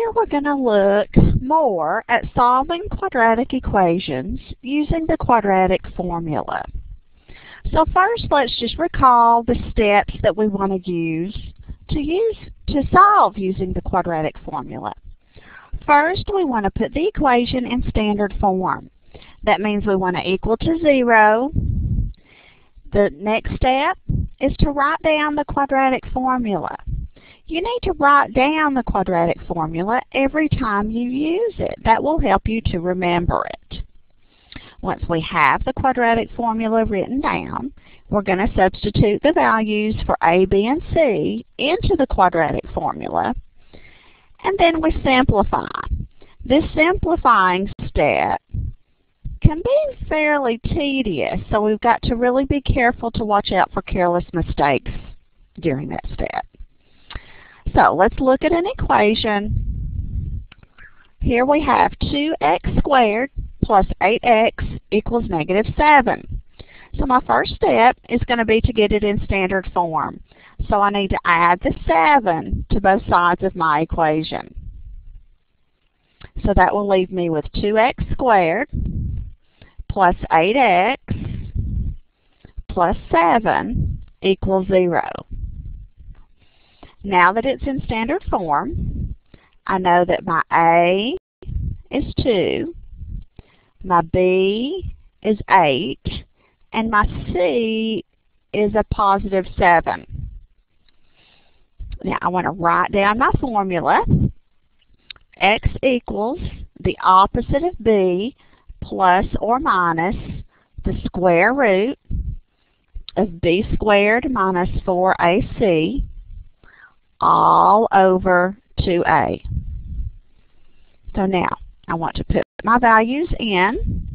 here we're going to look more at solving quadratic equations using the quadratic formula. So first, let's just recall the steps that we want to use to solve using the quadratic formula. First, we want to put the equation in standard form. That means we want to equal to 0. The next step is to write down the quadratic formula. You need to write down the quadratic formula every time you use it. That will help you to remember it. Once we have the quadratic formula written down, we're going to substitute the values for a, b, and c into the quadratic formula, and then we simplify. This simplifying step can be fairly tedious, so we've got to really be careful to watch out for careless mistakes during that step. So let's look at an equation. Here we have 2x squared plus 8x equals -7. So my first step is going to be to get it in standard form. So I need to add the 7 to both sides of my equation. So that will leave me with 2x squared plus 8x plus 7 equals 0. Now that it's in standard form, I know that my a is 2, my b is 8, and my c is a positive 7. Now I want to write down my formula. X equals the opposite of b plus or minus the square root of b squared minus 4ac all over 2a. So now I want to put my values in.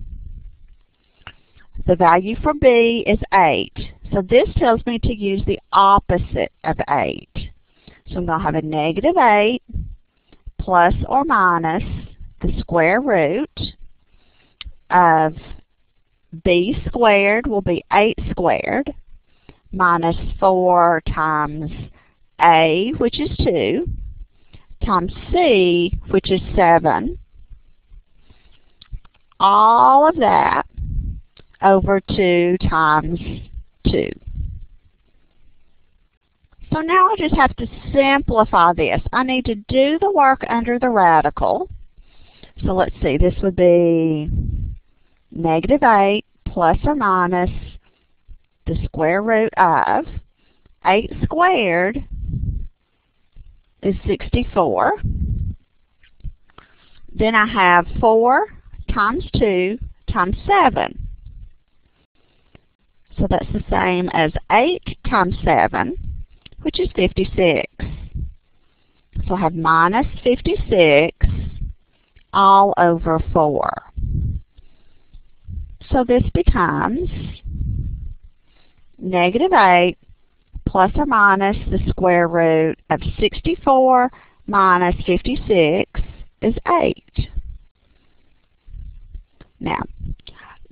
The value for b is 8. So this tells me to use the opposite of 8. So I'm going to have a -8 plus or minus the square root of b squared will be 8 squared minus 4 times a, which is 2, times c, which is 7. All of that over 2 times 2. So now I just have to simplify this. I need to do the work under the radical. So let's see, this would be -8 plus or minus the square root of 8 squared is 64. Then I have 4 times 2 times 7. So that's the same as 8 times 7, which is 56. So I have minus 56 all over 4. So this becomes -8 plus or minus the square root of 64 minus 56 is 8. Now,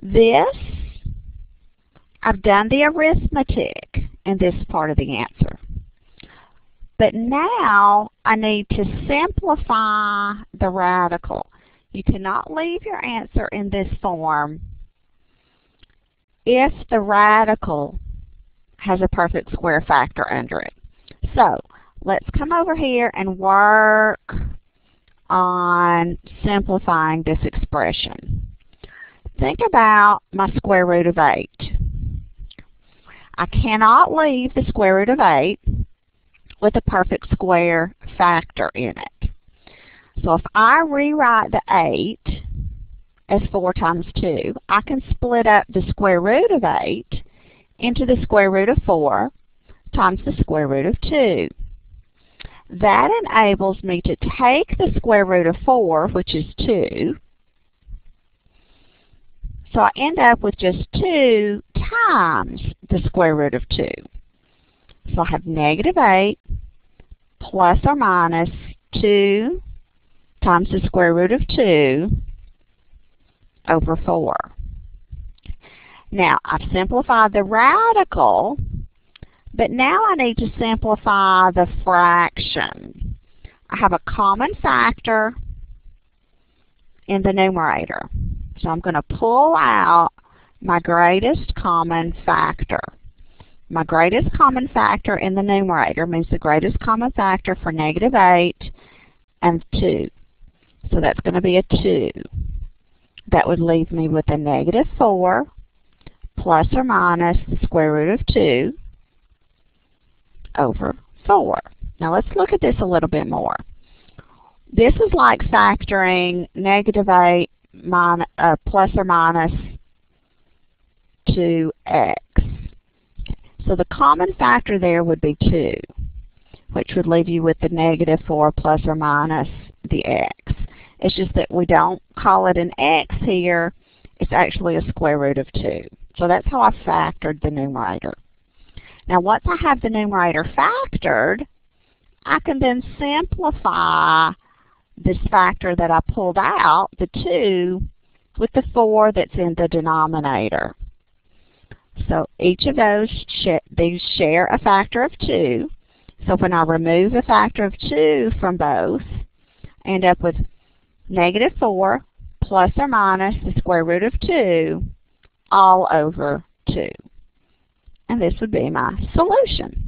this, I've done the arithmetic in this part of the answer. But now I need to simplify the radical. You cannot leave your answer in this form if the radical has a perfect square factor under it. So let's come over here and work on simplifying this expression. Think about my square root of 8. I cannot leave the square root of 8 with a perfect square factor in it. So if I rewrite the 8 as 4 times 2, I can split up the square root of 8 into the square root of 4 times the square root of 2. That enables me to take the square root of 4, which is 2. So I end up with just 2 times the square root of 2. So I have -8 plus or minus 2 times the square root of 2 over 4. Now, I've simplified the radical, but now I need to simplify the fraction. I have a common factor in the numerator. So I'm going to pull out my greatest common factor. My greatest common factor in the numerator means the greatest common factor for -8 and 2. So that's going to be a 2. That would leave me with a -4 plus or minus the square root of 2 over 4. Now let's look at this a little bit more. This is like factoring -8 plus or minus 2x. So the common factor there would be 2, which would leave you with the -4 plus or minus the x. It's just that we don't call it an x here. It's actually a square root of 2. So that's how I factored the numerator. Now once I have the numerator factored, I can then simplify this factor that I pulled out, the 2, with the 4 that's in the denominator. So each of these share a factor of 2. So when I remove a factor of 2 from both, I end up with -4 plus or minus the square root of 2 all over 2. And this would be my solution.